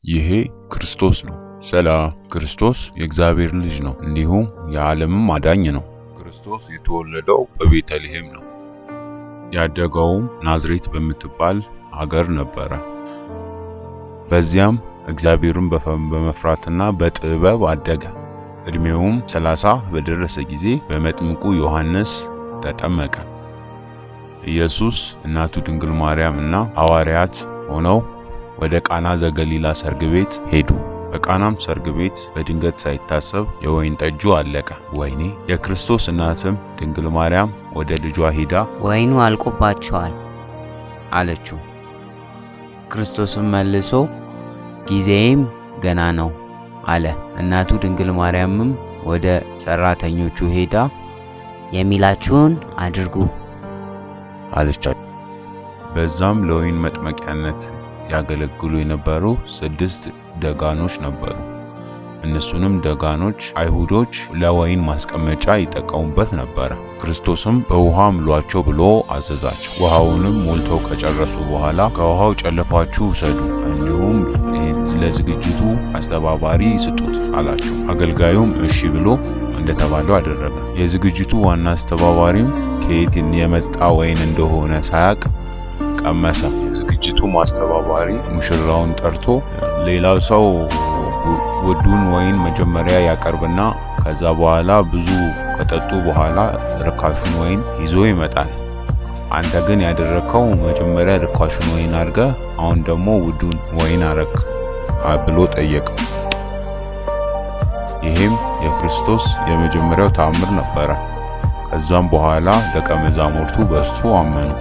ይሄ ክርስቶስ ነው። ሰላም። ክርስቶስ የእግዚአብሔር ልጅ ነው፣ እንዲሁም የዓለምም አዳኝ ነው። ክርስቶስ የተወለደው በቤተልሔም ነው። ያደገውም ናዝሬት በምትባል ሀገር ነበረ። በዚያም እግዚአብሔርን በመፍራትና በጥበብ አደገ። እድሜውም 30 በደረሰ ጊዜ በመጥምቁ ዮሐንስ ተጠመቀ። ኢየሱስ እናቱ ድንግል ማርያም እና ሐዋርያት ሆነው ወደ ቃና ዘገሊላ ሰርግ ቤት ሄዱ። በቃናም ሰርግ ቤት በድንገት ሳይታሰብ የወይን ጠጁ አለቀ። ወይኔ! የክርስቶስ እናትም ድንግል ማርያም ወደ ልጇ ሄዳ ወይኑ አልቆባቸዋል አለችው። ክርስቶስም መልሶ ጊዜዬም ገና ነው አለ። እናቱ ድንግል ማርያምም ወደ ሰራተኞቹ ሄዳ የሚላችሁን አድርጉ አለቻቸው። በዛም ለወይን መጥመቂያነት ያገለግሉ የነበሩ 6 ደጋኖች ነበሩ። እነሱንም ደጋኖች አይሁዶች ለወይን ማስቀመጫ ይጠቀሙበት ነበር። ክርስቶስም በውሃ ምሏቸው ብሎ አዘዛቸው። ውሃውንም ሞልተው ከጨረሱ በኋላ ከውሃው ጨልፋችሁ ውሰዱ፣ እንዲሁም ለዝግጅቱ አስተባባሪ ስጡት አላቸው። አገልጋዩም እሺ ብሎ እንደተባለው አደረገ። የዝግጅቱ ዋና አስተባባሪም ከየት የመጣ ወይን እንደሆነ ሳያቅ ቀመሰ። የዝግጅቱ ማስተባባሪ ሙሽራውን ጠርቶ ሌላው ሰው ውዱን ወይን መጀመሪያ ያቀርብና ከዛ በኋላ ብዙ ከጠጡ በኋላ ርካሹን ወይን ይዞ ይመጣል። አንተ ግን ያደረከው መጀመሪያ ርካሹን ወይን አድርገ አሁን ደግሞ ውዱን ወይን አረክ ብሎ ጠየቀው። ይህም የክርስቶስ የመጀመሪያው ተአምር ነበረ። ከዛም በኋላ ደቀ መዛሙርቱ በእርሱ አመኑ።